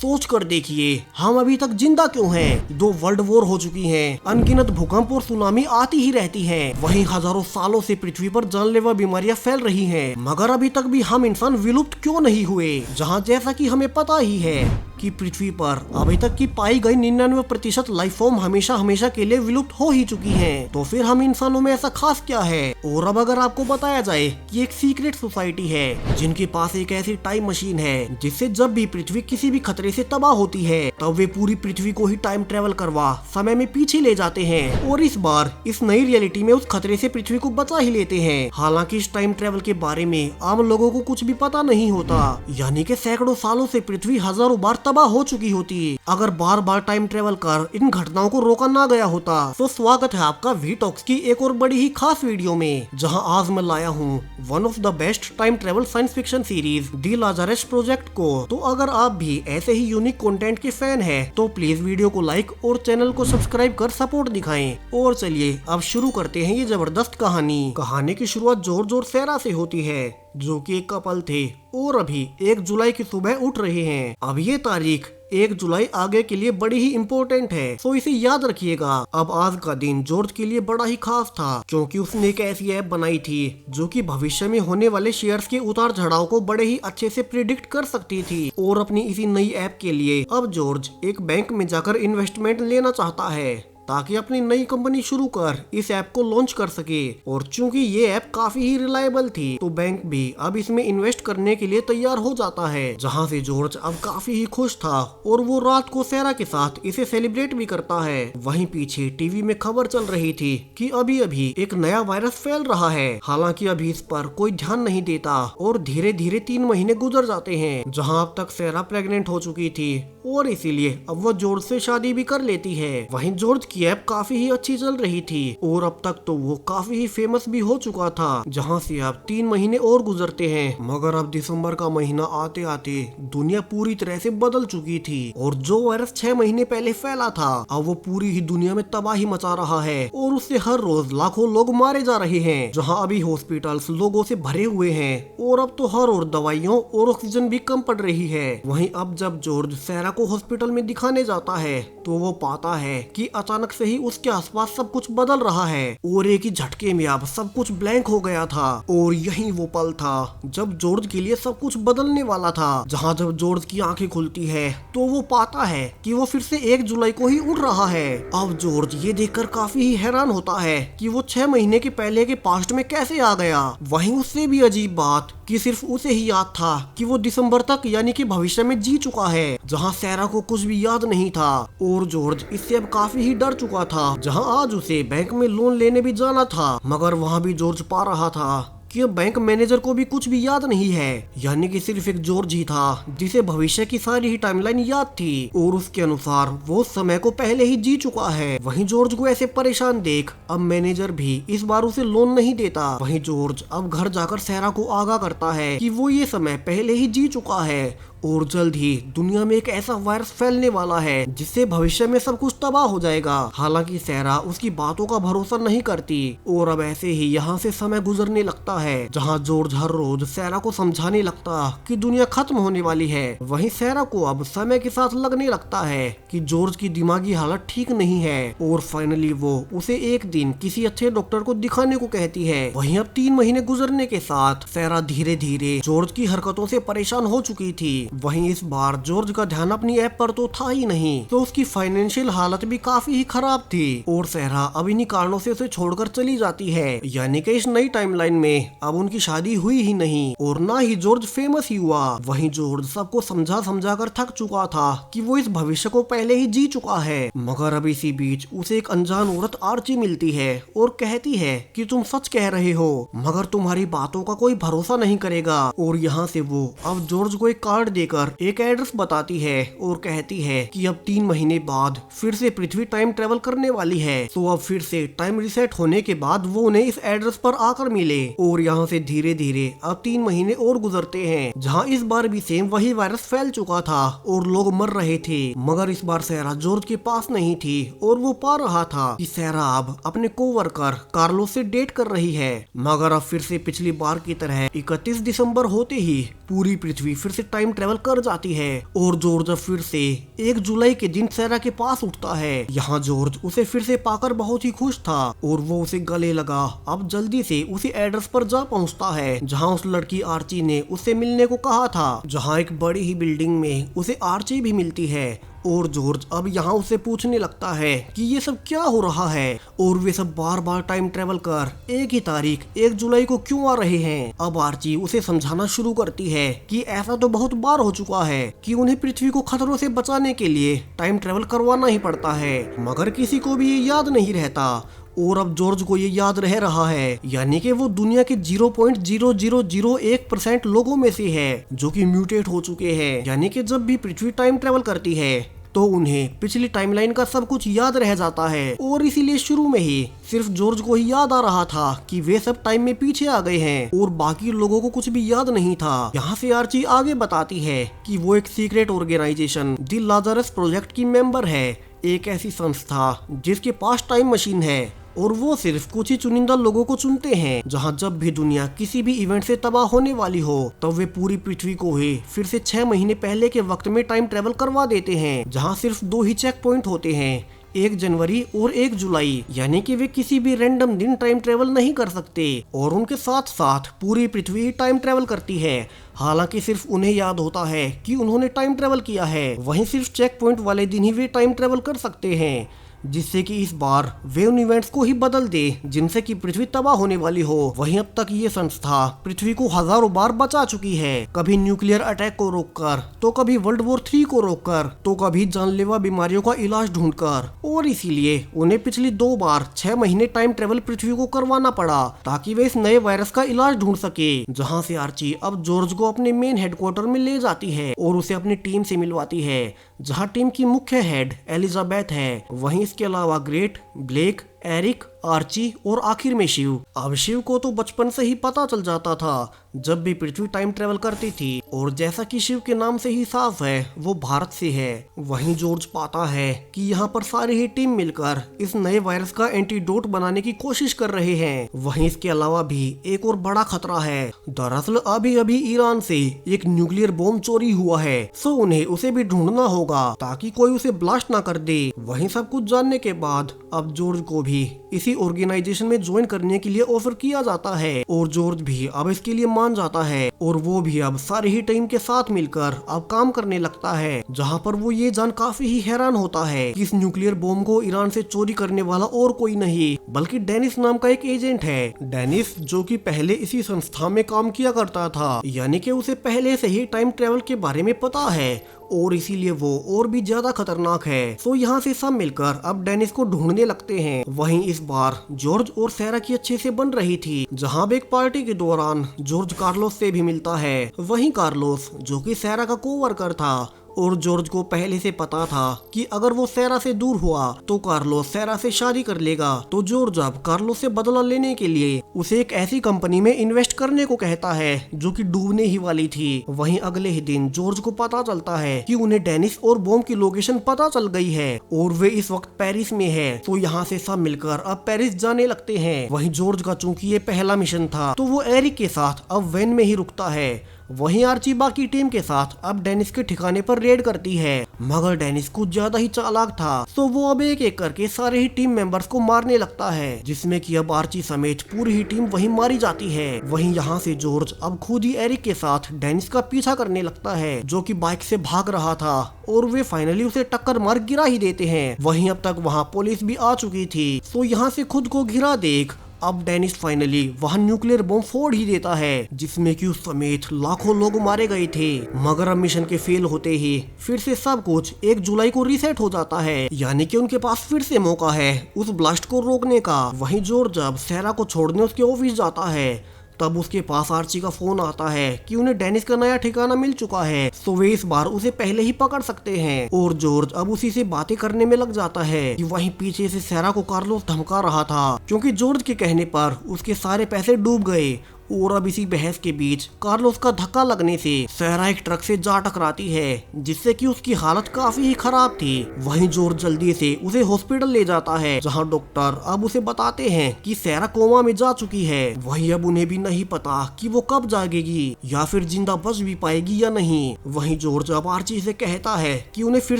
सोच कर देखिए, हम अभी तक जिंदा क्यों हैं? 2 वर्ल्ड वॉर हो चुकी हैं, अनगिनत भूकंप और सुनामी आती ही रहती हैं, वहीं हजारों सालों से पृथ्वी पर जानलेवा बीमारियां फैल रही हैं, मगर अभी तक भी हम इंसान विलुप्त क्यों नहीं हुए? जहां जैसा कि हमें पता ही है कि पृथ्वी पर अभी तक की पाई गई 99% लाइफ फॉर्म हमेशा हमेशा के लिए विलुप्त हो ही चुकी हैं। तो फिर हम इंसानों में ऐसा खास क्या है? और अब अगर आपको बताया जाए कि एक सीक्रेट सोसाइटी है जिनके पास एक ऐसी टाइम मशीन है जिससे जब भी पृथ्वी किसी भी खतरे से तबाह होती है तब वे पूरी पृथ्वी को ही टाइम ट्रेवल करवा समय में पीछे ले जाते हैं और इस बार इस नई रियलिटी में उस खतरे से पृथ्वी को बचा ही लेते हैं। हालांकि इस टाइम ट्रेवल के बारे में आम लोगों को कुछ भी पता नहीं होता, यानी कि सैकड़ों सालों से पृथ्वी हजारों बार तबाह हो चुकी होती अगर बार बार टाइम ट्रेवल कर इन घटनाओं को रोका ना गया होता। तो स्वागत है आपका वी टॉक्स की एक और बड़ी ही खास वीडियो में, जहां आज मैं लाया हूं one of the best time travel science fiction series the Lazarus project को। तो अगर आप भी ऐसे ही यूनिक कंटेंट के फैन हैं तो प्लीज वीडियो को लाइक और चैनल को सब्सक्राइब कर सपोर्ट दिखाएं। और चलिए अब शुरू करते हैं ये जबरदस्त कहानी की शुरुआत जॉर्ज और सैरा से होती है, जो कि एक कपल थे और अभी 1 जुलाई की सुबह उठ रहे हैं। अब ये तारीख 1 जुलाई आगे के लिए बड़ी ही इम्पोर्टेंट है, तो इसे याद रखिएगा। अब आज का दिन जॉर्ज के लिए बड़ा ही खास था क्योंकि उसने एक ऐसी ऐप बनाई थी जो कि भविष्य में होने वाले शेयर्स के उतार चढ़ाव को बड़े ही अच्छे से प्रिडिक्ट कर सकती थी। और अपनी इसी नई ऐप के लिए अब जॉर्ज एक बैंक में जाकर इन्वेस्टमेंट लेना चाहता है ताकि अपनी नई कंपनी शुरू कर इस ऐप को लॉन्च कर सके। और चूंकि ये ऐप काफी ही रिलायबल थी तो बैंक भी अब इसमें इन्वेस्ट करने के लिए तैयार हो जाता है, जहां से जॉर्ज अब काफी ही खुश था और वो रात को सैरा के साथ इसे सेलिब्रेट भी करता है। वहीं पीछे टीवी में खबर चल रही थी कि अभी अभी एक नया वायरस फैल रहा है। हालांकि अभी इस पर कोई ध्यान नहीं देता और धीरे धीरे 3 महीने गुजर जाते हैं, जहाँ अब तक सैरा प्रेग्नेंट हो चुकी थी और इसीलिए अब वो जॉर्ज से शादी भी कर लेती है। वहीं जॉर्ज की ऐप काफी ही अच्छी चल रही थी और अब तक तो वो काफी ही फेमस भी हो चुका था, जहां से अब 3 महीने और गुजरते हैं। मगर अब दिसंबर का महीना आते आते दुनिया पूरी तरह से बदल चुकी थी और जो वायरस 6 महीने पहले फैला था अब वो पूरी ही दुनिया में तबाही मचा रहा है और उससे हर रोज लाखों लोग मारे जा रहे हैं, जहाँ अभी हॉस्पिटल्स लोगों से भरे हुए हैं और अब तो हर और दवाइयों और ऑक्सीजन भी कम पड़ रही है। वहीं अब जब जॉर्ज सैरा को हॉस्पिटल में दिखाने जाता है तो वो पाता है कि अचानक से ही उसके आसपास सब कुछ बदल रहा है और एक ही झटके में अब सब कुछ ब्लैंक हो गया था। और यही वो पल था जब जॉर्ज के लिए सब कुछ बदलने वाला था, जहां जब जॉर्ज की आंखें खुलती है तो वो पाता है कि वो फिर से 1 जुलाई को ही उड़ रहा है। अब जॉर्ज ये देखकर काफी ही हैरान होता है कि वो 6 महीने के पहले के पास्ट में कैसे आ गया। वहीं उससे भी अजीब बात कि सिर्फ उसे ही याद था कि वो दिसंबर तक यानी कि भविष्य में जी चुका है, जहां सैरा को कुछ भी याद नहीं था। और जॉर्ज इससे अब काफी ही डर चुका था, जहां आज उसे बैंक में लोन लेने भी जाना था, मगर वहां भी जॉर्ज पा रहा था कि बैंक मैनेजर को भी कुछ भी याद नहीं है, यानी कि सिर्फ एक जॉर्ज ही था जिसे भविष्य की सारी ही टाइमलाइन याद थी और उसके अनुसार वो समय को पहले ही जी चुका है। वहीं जॉर्ज को ऐसे परेशान देख अब मैनेजर भी इस बार उसे लोन नहीं देता। वहीं जॉर्ज अब घर जाकर सैरा को आगाह करता है कि वो ये समय पहले ही जी चुका है और जल्द ही दुनिया में एक ऐसा वायरस फैलने वाला है जिससे भविष्य में सब कुछ तबाह हो जाएगा। हालांकि सैरा उसकी बातों का भरोसा नहीं करती और अब ऐसे ही यहाँ से समय गुजरने लगता है, जहाँ जॉर्ज हर रोज सैरा को समझाने लगता कि दुनिया खत्म होने वाली है। वहीं सैरा को अब समय के साथ लगने लगता है कि जॉर्ज की दिमागी हालत ठीक नहीं है और फाइनली वो उसे एक दिन किसी अच्छे डॉक्टर को दिखाने को कहती है। वहीं अब 3 महीने गुजरने के साथ सैरा धीरे धीरे जॉर्ज की हरकतों से परेशान हो चुकी थी। वहीं इस बार जॉर्ज का ध्यान अपनी ऐप पर तो था ही नहीं, तो उसकी फाइनेंशियल हालत भी काफी ही खराब थी और सहरा अब इन्हीं कारणों से उसे छोड़कर चली जाती है, यानी कि इस नई टाइमलाइन में अब उनकी शादी हुई ही नहीं और ना ही जॉर्ज फेमस ही हुआ। वहीं जॉर्ज सबको समझा समझा कर थक चुका था कि वो इस भविष्य को पहले ही जी चुका है। मगर अब इसी बीच उसे एक अनजान औरत आर्ची मिलती है और कहती है कि तुम सच कह रहे हो, मगर तुम्हारी बातों का कोई भरोसा नहीं करेगा। और यहाँ से वो अब जॉर्ज को एक कार्ड देकर एक एड्रेस बताती है और कहती है कि अब 3 महीने बाद फिर से पृथ्वी टाइम ट्रेवल करने वाली है, तो अब फिर से टाइम रिसेट होने के बाद वो उन्हें इस एड्रेस पर आकर मिले। और यहाँ से धीरे धीरे अब 3 महीने और गुजरते हैं, जहाँ इस बार भी सेम वही वायरस फैल चुका था और लोग मर रहे थे। मगर इस बार सैरा जॉर्ज के पास नहीं थी और वो पा रहा था कि सैरा अब अपने कोवर्कर कार्लोस से डेट कर रही है। मगर अब फिर से पिछली बार की तरह 31 दिसंबर होते ही पूरी पृथ्वी फिर से टाइम ट्रेवल ट्रेवल कर जाती है और जॉर्ज फिर से 1 जुलाई के दिन सैरा के पास उठता है। यहाँ जॉर्ज उसे फिर से पाकर बहुत ही खुश था और वो उसे गले लगा। अब जल्दी से उसी एड्रेस पर जा पहुँचता है जहाँ उस लड़की आर्ची ने उससे मिलने को कहा था, जहाँ एक बड़ी ही बिल्डिंग में उसे आर्ची भी मिलती है। और जॉर्ज अब यहाँ उससे पूछने लगता है कि ये सब क्या हो रहा है और वे सब बार बार टाइम ट्रेवल कर एक ही तारीख 1 जुलाई को क्यों आ रहे हैं। अब आर्ची उसे समझाना शुरू करती है कि ऐसा तो बहुत बार हो चुका है कि उन्हें पृथ्वी को खतरों से बचाने के लिए टाइम ट्रेवल करवाना ही पड़ता है, मगर किसी को भी ये याद नहीं रहता। और अब जॉर्ज को ये याद रह रहा है, यानी कि वो दुनिया के 0.0001% लोगों में से है जो कि म्यूटेट हो चुके हैं। यानी कि जब भी पृथ्वी टाइम ट्रेवल करती है तो उन्हें पिछली टाइमलाइन का सब कुछ याद रह जाता है और इसीलिए शुरू में ही सिर्फ जॉर्ज को ही याद आ रहा था कि वे सब टाइम में पीछे आ गए हैं और बाकी लोगों को कुछ भी याद नहीं था। यहाँ से आर्ची आगे बताती है कि वो एक secret organisation the Lazarus project की मेंबर है, एक ऐसी संस्था जिसके पास टाइम मशीन है और वो सिर्फ कुछ ही चुनिंदा लोगों को चुनते हैं। जहाँ जब भी दुनिया किसी भी इवेंट से तबाह होने वाली हो तब वे पूरी पृथ्वी को ही फिर से 6 महीने पहले के वक्त में टाइम ट्रेवल करवा देते हैं, जहाँ सिर्फ 2 ही चेक पॉइंट होते हैं, 1 जनवरी और 1 जुलाई। यानी कि वे किसी भी रैंडम दिन टाइम ट्रेवल नहीं कर सकते और उनके साथ साथ पूरी पृथ्वी टाइम ट्रेवल करती है। हालांकि सिर्फ उन्हें याद होता है कि उन्होंने टाइम ट्रेवल किया है, वहीं सिर्फ चेक पॉइंट वाले दिन ही वे टाइम ट्रेवल कर सकते हैं, जिससे कि इस बार वे उन इवेंट्स को ही बदल दे जिनसे कि पृथ्वी तबाह होने वाली हो। वहीं अब तक ये संस्था पृथ्वी को हजारों बार बचा चुकी है, कभी न्यूक्लियर अटैक को रोककर, तो कभी वर्ल्ड वॉर 3 को रोककर, तो कभी जानलेवा बीमारियों का इलाज ढूंढकर। और इसीलिए उन्हें पिछली 2 बार 6 महीने टाइम ट्रेवल पृथ्वी को करवाना पड़ा ताकि वे इस नए वायरस का इलाज ढूंढ सके। जहाँ से आर्ची अब जॉर्ज को अपने मेन हेडक्वार्टर में ले जाती है और उसे अपनी टीम से मिलवाती है, जहाँ टीम की मुख्य हेड एलिजाबेथ है। वहीं इसके अलावा ग्रेट, ब्लेक, एरिक, आर्ची और आखिर में शिव। अब शिव को तो बचपन से ही पता चल जाता था जब भी पृथ्वी टाइम ट्रेवल करती थी, और जैसा कि शिव के नाम से ही साफ है वो भारत से है। वहीं जॉर्ज पाता है कि यहाँ पर सारी ही टीम मिलकर इस नए वायरस का एंटीडोट बनाने की कोशिश कर रहे हैं। वहीं इसके अलावा भी एक और बड़ा खतरा है। दरअसल अभी अभी ईरान से एक न्यूक्लियर बॉम्ब चोरी हुआ है, सो उन्हें उसे भी ढूंढना होगा ताकि कोई उसे ब्लास्ट ना कर दे। वहीं सब कुछ जानने के बाद अब जॉर्ज को भी इसी ऑर्गेनाइजेशन में ज्वाइन करने के लिए ऑफर किया जाता है और जॉर्ज भी अब इसके लिए मान जाता है और वो भी अब सारी ही टीम के साथ मिलकर अब काम करने लगता है। जहाँ पर वो ये जान काफी ही हैरान होता है कि इस न्यूक्लियर बॉम्ब को ईरान से चोरी करने वाला और कोई नहीं बल्कि डेनिस नाम का एक एजेंट है। डेनिस जो कि पहले इसी संस्था में काम किया करता था, यानी कि उसे पहले से ही टाइम ट्रेवल के बारे में पता है और इसीलिए वो और भी ज्यादा खतरनाक है। तो यहाँ से सब मिलकर अब डेनिस को ढूंढने लगते हैं। वहीं इस बार जॉर्ज और सैरा की अच्छे से बन रही थी, जहाँ भी एक पार्टी के दौरान जॉर्ज कार्लोस से भी मिलता है। वहीं कार्लोस जो कि सैरा का कोवर्कर था और जॉर्ज को पहले से पता था कि अगर वो सैरा से दूर हुआ तो कार्लोस सैरा से शादी कर लेगा। तो जॉर्ज अब कार्लोस से बदला लेने के लिए उसे एक ऐसी कंपनी में इन्वेस्ट करने को कहता है जो कि डूबने ही वाली थी। वहीं अगले ही दिन जॉर्ज को पता चलता है कि उन्हें डेनिस और बॉम्ब की लोकेशन पता चल गई है और वे इस वक्त पेरिस में है। तो यहाँ से सब मिलकर अब पेरिस जाने लगते हैं। वहीं जॉर्ज का चूंकि ये पहला मिशन था तो वो एरिक के साथ अब वैन में ही रुकता है। वहीं आर्ची बाकी टीम के साथ अब डेनिस के ठिकाने पर रेड करती है, मगर डेनिस कुछ ज्यादा ही चालाक था, तो वो अब एक एक करके सारे ही टीम मेंबर्स को मारने लगता है, जिसमें कि अब आर्ची समेत पूरी ही टीम वहीं मारी जाती है। वहीं यहाँ से जॉर्ज अब खुद ही एरिक के साथ डेनिस का पीछा करने लगता है, जो कि बाइक से भाग रहा था, और वे फाइनली उसे टक्कर मार गिरा ही देते हैं। वहीं अब तक वहाँ पुलिस भी आ चुकी थी, तो यहाँ से खुद को घिरा देख अब डेनिस फाइनली वहाँ न्यूक्लियर बम फोड़ ही देता है, जिसमें कि उस समेत लाखों लोग मारे गए थे। मगर अब मिशन के फेल होते ही फिर से सब कुछ 1 जुलाई को रीसेट हो जाता है, यानी कि उनके पास फिर से मौका है उस ब्लास्ट को रोकने का। वहीं जॉर्ज जब सैरा को छोड़ने उसके ऑफिस जाता है तब उसके पास आर्ची का फोन आता है कि उन्हें डेनिस का नया ठिकाना मिल चुका है, तो वे इस बार उसे पहले ही पकड़ सकते हैं। और जॉर्ज अब उसी से बातें करने में लग जाता है कि वहीं पीछे से सैरा को कार्लोस धमका रहा था, क्योंकि जॉर्ज के कहने पर उसके सारे पैसे डूब गए और अब इसी बहस के बीच कार्लोस का धक्का लगने से सहरा एक ट्रक से जा टकराती है, जिससे कि उसकी हालत काफी ही खराब थी। वहीं जॉर्ज जल्दी से उसे हॉस्पिटल ले जाता है, जहां डॉक्टर अब उसे बताते हैं कि सहरा कोमा में जा चुकी है। वहीं अब उन्हें भी नहीं पता कि वो कब जागेगी या फिर जिंदा बच भी पाएगी या नहीं। वहीं जॉर्ज अब आर्ची से कहता है कि उन्हें फिर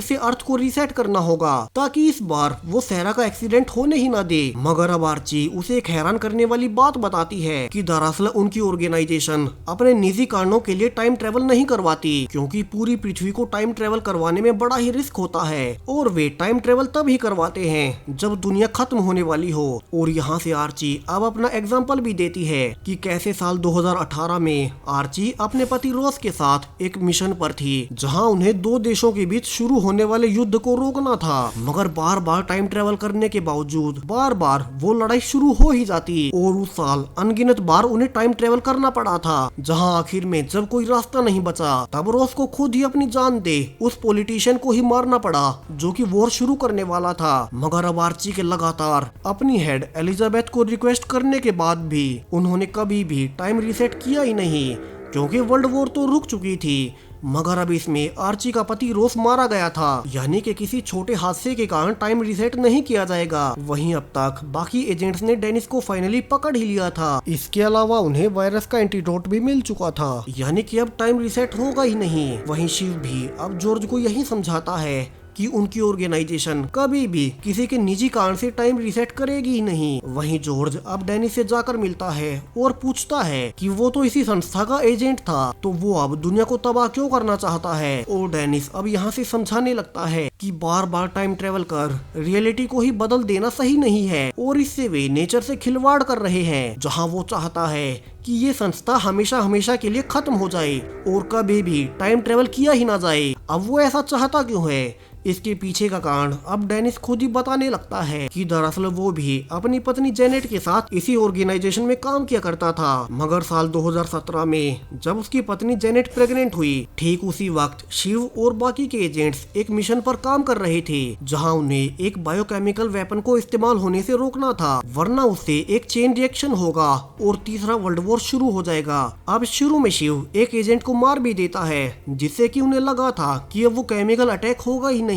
से अर्थ को रीसेट करना होगा ताकि इस बार वो सहरा का एक्सीडेंट होने ही ना दे। मगर अब आर्ची उसे एक हैरान करने वाली बात बताती है कि दरअसल उनकी ऑर्गेनाइजेशन अपने निजी कारणों के लिए टाइम ट्रेवल नहीं करवाती, क्योंकि पूरी पृथ्वी को टाइम ट्रेवल करवाने में बड़ा ही रिस्क होता है और वे टाइम ट्रेवल तब ही करवाते हैं जब दुनिया खत्म होने वाली हो। और यहाँ से आर्ची अब अपना एग्जाम्पल भी देती है कि कैसे साल 2018 में आर्ची अपने पति रोस के साथ एक मिशन पर थी, जहाँ उन्हें दो देशों के बीच शुरू होने वाले युद्ध को रोकना था। मगर बार बार टाइम ट्रेवल करने के बावजूद बार बार वो लड़ाई शुरू हो ही जाती और उस साल अनगिनत बार उन्हें टाइम ट्रेवल करना पड़ा था, जहां आखिर में जब कोई रास्ता नहीं बचा तब रोस को खुद ही अपनी जान दे उस पॉलिटिशियन को ही मारना पड़ा जो कि वॉर शुरू करने वाला था। मगर अब आर्ची के लगातार अपनी हेड एलिजाबेथ को रिक्वेस्ट करने के बाद भी उन्होंने कभी भी टाइम रीसेट किया ही नहीं, क्योंकि वर्ल्ड वॉर तो रुक चुकी थी। मगर अब इसमें आर्ची का पति रोस मारा गया था, यानी कि किसी छोटे हादसे के कारण टाइम रीसेट नहीं किया जाएगा। वहीं अब तक बाकी एजेंट्स ने डेनिस को फाइनली पकड़ ही लिया था। इसके अलावा उन्हें वायरस का एंटीडोट भी मिल चुका था, यानी कि अब टाइम रीसेट होगा ही नहीं। वहीं शिव भी अब जॉर्ज को यही समझाता है कि उनकी ऑर्गेनाइजेशन कभी भी किसी के निजी कारण से टाइम रीसेट करेगी ही नहीं। वहीं जॉर्ज अब डेनिस से जाकर मिलता है और पूछता है कि वो तो इसी संस्था का एजेंट था, तो वो अब दुनिया को तबाह क्यों करना चाहता है। और डेनिस अब यहाँ से समझाने लगता है कि बार बार टाइम ट्रेवल कर रियलिटी को ही बदल देना सही नहीं है और इससे वे नेचर से खिलवाड़ कर रहे हैं, जहाँ वो चाहता है कि ये संस्था हमेशा हमेशा के लिए खत्म हो जाए और कभी भी टाइम ट्रेवल किया ही ना जाए। अब वो ऐसा चाहता क्यों है, इसके पीछे का कारण अब डेनिस खुद ही बताने लगता है कि दरअसल वो भी अपनी पत्नी जेनेट के साथ इसी ऑर्गेनाइजेशन में काम किया करता था। मगर साल 2017 में जब उसकी पत्नी जेनेट प्रेग्नेंट हुई, ठीक उसी वक्त शिव और बाकी के एजेंट्स एक मिशन पर काम कर रहे थे, जहां उन्हें एक बायोकेमिकल वेपन को इस्तेमाल होने से रोकना था, वरना उससे एक चेन रिएक्शन होगा और तीसरा वर्ल्ड वॉर शुरू हो जाएगा। अब शुरू में शिव एक एजेंट को मार भी देता है, जिससे कि उन्हें लगा था कि अब वो केमिकल अटैक होगा ही नहीं।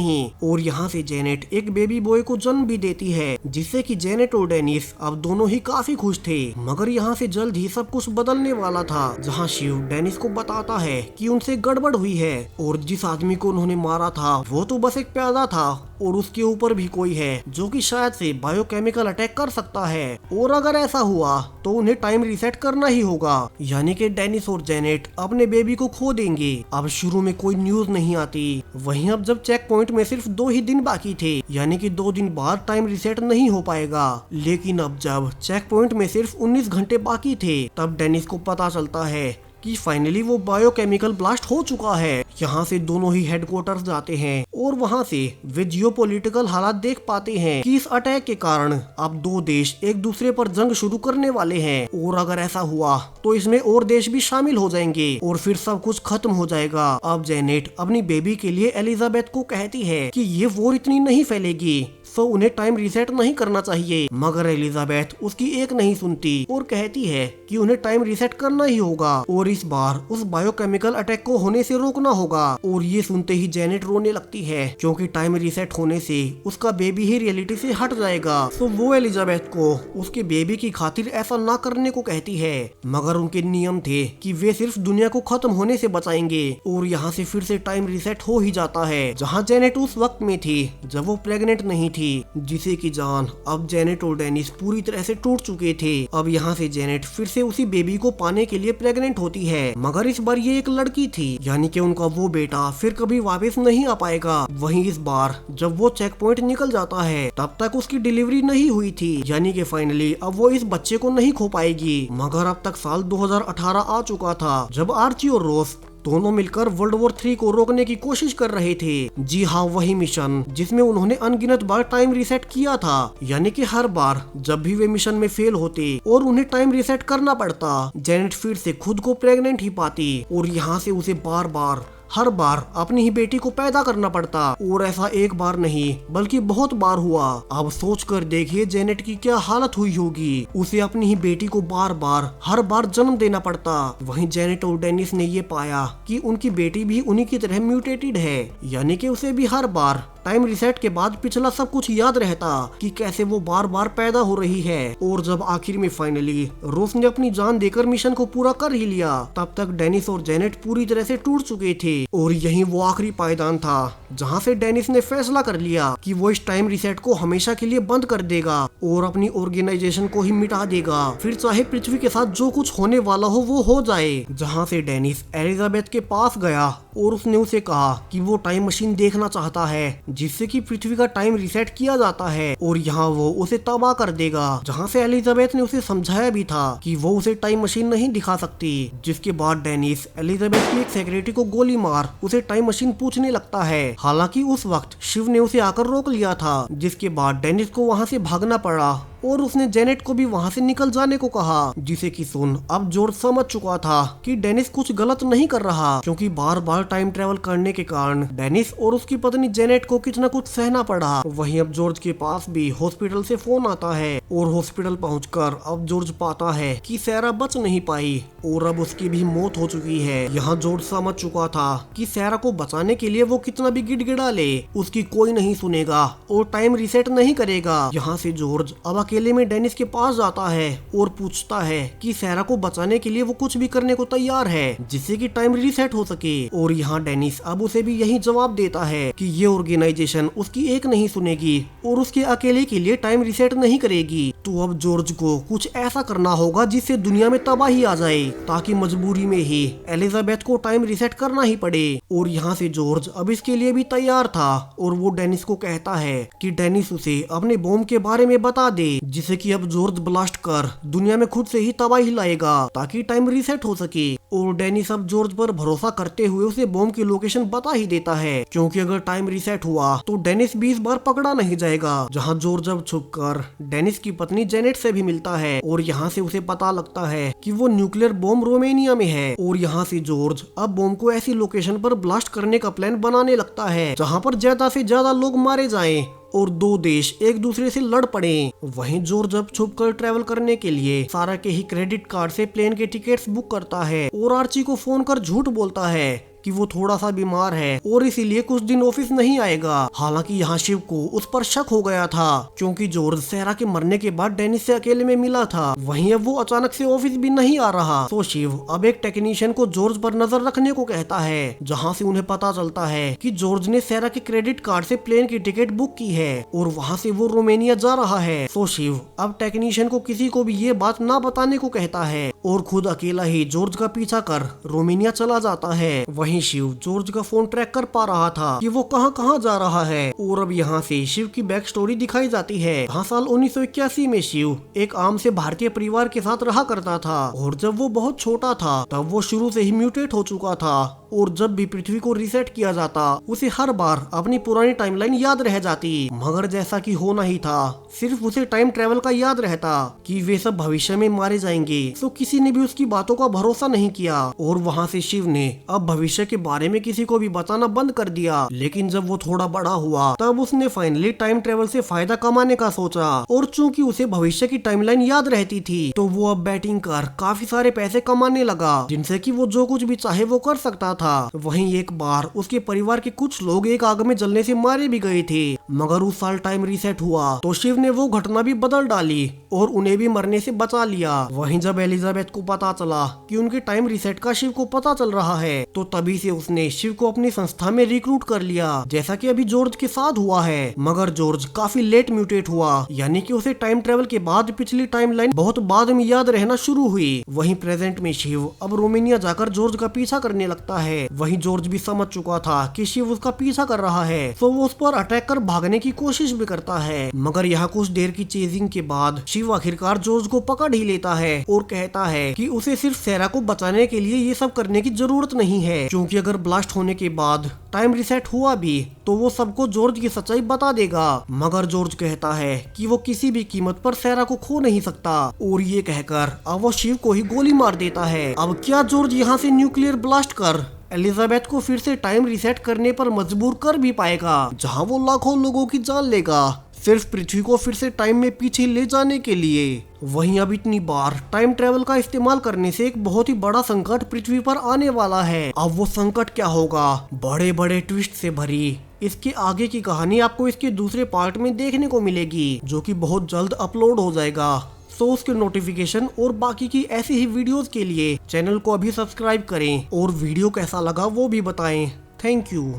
और यहाँ से जेनेट एक बेबी बॉय को जन्म भी देती है, जिससे कि जेनेट और डेनिस अब दोनों ही काफी खुश थे। मगर यहाँ से जल्द ही सब कुछ बदलने वाला था, जहाँ शिव डेनिस को बताता है कि उनसे गड़बड़ हुई है और जिस आदमी को उन्होंने मारा था वो तो बस एक प्यादा था और उसके ऊपर भी कोई है जो कि शायद से बायोकेमिकल अटैक कर सकता है, और अगर ऐसा हुआ तो उन्हें टाइम रीसेट करना ही होगा, यानी कि डेनिस और जेनेट अपने बेबी को खो देंगे। अब शुरू में कोई न्यूज नहीं आती। वहीं अब जब चेक पॉइंट में सिर्फ 2 ही दिन बाकी थे, यानी कि 2 दिन बाद टाइम रीसेट नहीं हो पाएगा, लेकिन अब जब चेक पॉइंट में सिर्फ 19 घंटे बाकी थे तब डेनिस को पता चलता है कि फाइनली वो बायोकेमिकल ब्लास्ट हो चुका है। यहाँ से दोनों ही हेडक्वार्टर्स जाते हैं और वहाँ से वे जियोपॉलिटिकल हालात देख पाते हैं कि इस अटैक के कारण अब 2 देश एक दूसरे पर जंग शुरू करने वाले हैं, और अगर ऐसा हुआ तो इसमें और देश भी शामिल हो जाएंगे और फिर सब कुछ खत्म हो जाएगा। अब जेनेट अपनी बेबी के लिए एलिजाबेथ को कहती है कि ये वॉर इतनी नहीं फैलेगी, तो उन्हें टाइम रीसेट नहीं करना चाहिए। मगर एलिजाबेथ उसकी एक नहीं सुनती और कहती है कि उन्हें टाइम रीसेट करना ही होगा और इस बार उस बायोकेमिकल अटैक को होने से रोकना होगा। और ये सुनते ही जेनेट रोने लगती है, क्योंकि टाइम रीसेट होने से उसका बेबी ही रियलिटी से हट जाएगा। तो वो एलिजाबेथ को उसके बेबी की खातिर ऐसा ना करने को कहती है, मगर उनके नियम थे कि वे सिर्फ दुनिया को खत्म होने से बचाएंगे। और यहाँ से फिर से टाइम रीसेट हो ही जाता है, जहाँ जेनेट उस वक्त में थी जब वो प्रेग्नेंट नहीं थी, जिसे की जान अब जेनेट और डेनिस पूरी तरह से टूट चुके थे। अब यहाँ से जेनेट फिर से उसी बेबी को पाने के लिए प्रेग्नेंट होती है, मगर इस बार ये एक लड़की थी, यानी कि उनका वो बेटा फिर कभी वापस नहीं आ पाएगा। वहीं इस बार जब वो चेक पॉइंट निकल जाता है तब तक उसकी डिलीवरी नहीं हुई थी, यानी कि फाइनली अब वो इस बच्चे को नहीं खो पाएगी। मगर अब तक साल 2018 आ चुका था, जब आर्ची और रोस दोनों मिलकर वर्ल्ड वॉर 3 को रोकने की कोशिश कर रहे थे। जी हाँ, वही मिशन जिसमें उन्होंने अनगिनत बार टाइम रीसेट किया था, यानी कि हर बार जब भी वे मिशन में फेल होते और उन्हें टाइम रीसेट करना पड़ता, जेनेट फिर से खुद को प्रेग्नेंट ही पाती और यहाँ से उसे बार बार हर बार अपनी ही बेटी को पैदा करना पड़ता, और ऐसा एक बार नहीं बल्कि बहुत बार हुआ। अब सोच कर देखिए जेनेट की क्या हालत हुई होगी। उसे अपनी ही बेटी को बार बार हर बार जन्म देना पड़ता। वहीं जेनेट और डेनिस ने ये पाया कि उनकी बेटी भी उन्हीं की तरह म्यूटेटेड है, यानी कि उसे भी हर बार टाइम रिसेट के बाद पिछला सब कुछ याद रहता कि कैसे वो बार बार पैदा हो रही है। और जब आखिर में फाइनली रोस ने अपनी जान देकर मिशन को पूरा कर ही लिया, तब तक डेनिस और जेनेट पूरी तरह से टूट चुके थे। और यही वो आखिरी पायदान था जहाँ से डेनिस ने फैसला कर लिया कि वो इस टाइम रिसेट को हमेशा के लिए बंद कर देगा और अपनी ऑर्गेनाइजेशन को ही मिटा देगा, फिर चाहे पृथ्वी के साथ जो कुछ होने वाला हो वो हो जाए। जहाँ से डेनिस एलिजाबेथ के पास गया और उसने उसे कहा कि वो टाइम मशीन देखना चाहता है जिससे कि पृथ्वी का टाइम रिसेट किया जाता है और यहाँ वो उसे तबाह कर देगा। जहाँ से एलिजाबेथ ने उसे समझाया भी था कि वो उसे टाइम मशीन नहीं दिखा सकती। जिसके बाद डेनिस एलिजाबेथ की एक सेक्रेटरी को गोली मार उसे टाइम मशीन पूछने लगता है। हालांकि उस वक्त शिव ने उसे आकर रोक लिया था, जिसके बाद डेनिस को वहाँ से भागना पड़ा और उसने जेनेट को भी वहाँ से निकल जाने को कहा, जिसे कि सुन अब जॉर्ज समझ चुका था कि डेनिस कुछ गलत नहीं कर रहा, क्योंकि बार बार टाइम ट्रेवल करने के कारण डेनिस और उसकी पत्नी जेनेट को कुछ न कुछ सहना पड़ा। वहीं अब जॉर्ज के पास भी हॉस्पिटल से फोन आता है और हॉस्पिटल पहुंचकर अब जॉर्ज पाता है कि सैरा बच नहीं पाई और अब उसकी भी मौत हो चुकी है। यहाँ जॉर्ज समझ चुका था कि सैरा को बचाने के लिए वो कितना भी गिड़गिड़ा ले उसकी कोई नहीं सुनेगा और टाइम रिसेट नहीं करेगा। यहाँ से जॉर्ज अब अकेले में डेनिस के पास जाता है और पूछता है कि सैरा को बचाने के लिए वो कुछ भी करने को तैयार है जिससे कि टाइम रिसेट हो सके। और यहाँ डेनिस अब उसे भी यही जवाब देता है कि ये ऑर्गेनाइजेशन उसकी एक नहीं सुनेगी और उसके अकेले के लिए टाइम रिसेट नहीं करेगी। तो अब जॉर्ज को कुछ ऐसा करना होगा जिससे दुनिया में तबाही आ जाए, ताकि मजबूरी में ही एलिजाबेथ को टाइम रिसेट करना ही पड़े। और यहाँ से जॉर्ज अब इसके लिए भी तैयार था और वो डेनिस को कहता है कि डेनिस उसे अपने बॉम्ब के बारे में बता दे, जिसे कि अब जॉर्ज ब्लास्ट कर दुनिया में खुद से ही तबाही लाएगा ताकि टाइम रिसेट हो सके। और डेनिस अब जॉर्ज पर भरोसा करते हुए उसे बॉम्ब की लोकेशन बता ही देता है, क्योंकि अगर टाइम रिसेट हुआ तो डेनिस भी इस बार पकड़ा नहीं जाएगा। जहाँ जॉर्ज अब छुपकर डेनिस की पत्नी जेनेट से भी मिलता है और यहाँ से उसे पता लगता है कि वो न्यूक्लियर बॉम्ब रोमेनिया में है। और यहाँ से जॉर्ज अब बॉम्ब को ऐसी लोकेशन पर ब्लास्ट करने का प्लान बनाने लगता है जहाँ पर ज्यादा से ज्यादा लोग मारे जाएं और दो देश एक दूसरे से लड़ पड़े। वहीं जॉर्ज अब छुपकर ट्रैवल करने के लिए सारा के ही क्रेडिट कार्ड से प्लेन के टिकट्स बुक करता है और आर्ची को फोन कर झूठ बोलता है कि वो थोड़ा सा बीमार है और इसीलिए कुछ दिन ऑफिस नहीं आएगा। हालांकि यहाँ शिव को उस पर शक हो गया था, क्योंकि जॉर्ज सैरा के मरने के बाद डेनिस से अकेले में मिला था। वहीं अब वो अचानक से ऑफिस भी नहीं आ रहा, तो शिव अब एक टेक्नीशियन को जॉर्ज पर नजर रखने को कहता है, जहाँ से उन्हें पता चलता है कि जॉर्ज ने सैरा के क्रेडिट कार्ड से प्लेन की टिकट बुक की है और वहाँ से वो रोमेनिया जा रहा है। तो शिव अब टेक्नीशियन को किसी को भी ये बात ना बताने को कहता है और खुद अकेला ही जॉर्ज का पीछा कर रोमेनिया चला जाता है। वहीं शिव जॉर्ज का फोन ट्रैक कर पा रहा था कि वो कहाँ कहाँ जा रहा है। और अब यहाँ से शिव की बैक स्टोरी दिखाई जाती है। हाँ, साल 1981 में शिव एक आम से भारतीय परिवार के साथ रहा करता था और जब वो बहुत छोटा था तब वो शुरू से ही म्यूटेट हो चुका था और जब भी पृथ्वी को रिसेट किया जाता उसे हर बार अपनी पुरानी टाइमलाइन याद रह जाती। मगर जैसा कि होना ही था, सिर्फ उसे टाइम ट्रेवल का याद रहता कि वे सब भविष्य में मारे जाएंगे। तो किसी ने भी उसकी बातों का भरोसा नहीं किया और वहाँ से शिव ने अब भविष्य के बारे में किसी को भी बताना बंद कर दिया। लेकिन जब वो थोड़ा बड़ा हुआ तब उसने फाइनली टाइम ट्रेवल से फायदा कमाने का सोचा और चूंकि उसे भविष्य की टाइमलाइन याद रहती थी तो वो अब बैटिंग कर काफी सारे पैसे कमाने लगा, जिनसे कि वो जो कुछ भी चाहे वो कर सकता था। वहीं एक बार उसके परिवार के कुछ लोग एक आग में जलने से मारे भी गए थे। मगर उस साल टाइम रिसेट हुआ तो शिव ने वो घटना भी बदल डाली और उन्हें भी मरने से बचा लिया। वहीं जब एलिजाबेथ को पता चला कि उनके टाइम रिसेट का शिव को पता चल रहा है तो तभी से उसने शिव को अपनी संस्था में रिक्रूट कर लिया, जैसा कि अभी जॉर्ज के साथ हुआ है। मगर जॉर्ज काफी लेट म्यूटेट हुआ, यानी कि उसे टाइम ट्रेवल के बाद पिछली टाइमलाइन बहुत बाद में याद रहना शुरू हुई। वहीं प्रेजेंट में शिव अब रोमेनिया जाकर जॉर्ज का पीछा करने लगता है। वहीं जॉर्ज भी समझ चुका था कि शिव उसका पीछा कर रहा है, तो वो उस पर अटैक कर भागने की कोशिश भी करता है। मगर यहाँ कुछ देर की चेजिंग के बाद शिव आखिरकार जॉर्ज को पकड़ ही लेता है और कहता है कि उसे सिर्फ सैरा को बचाने के लिए ये सब करने की जरूरत नहीं है, क्योंकि अगर ब्लास्ट होने के बाद टाइम रिसेट हुआ भी तो वो सबको जॉर्ज की सच्चाई बता देगा। मगर जॉर्ज कहता है कि वो किसी भी कीमत पर सैरा को खो नहीं सकता और ये कहकर अब वो शिव को ही गोली मार देता है। अब क्या जॉर्ज यहाँ से न्यूक्लियर ब्लास्ट कर एलिजाबेथ को फिर से टाइम रिसेट करने पर मजबूर कर भी पाएगा, जहां वो लाखों लोगों की जान लेगा सिर्फ पृथ्वी को फिर से टाइम में पीछे ले जाने के लिए। वहीं अब इतनी बार टाइम ट्रेवल का इस्तेमाल करने से एक बहुत ही बड़ा संकट पृथ्वी पर आने वाला है। अब वो संकट क्या होगा, बड़े बड़े ट्विस्ट से भरी इसके आगे की कहानी आपको इसके दूसरे पार्ट में देखने को मिलेगी, जो कि बहुत जल्द अपलोड हो जाएगा। सो उसके नोटिफिकेशन और बाकी की ऐसी ही वीडियोस के लिए चैनल को अभी सब्सक्राइब करें और वीडियो कैसा लगा वो भी बताएं। Thank you.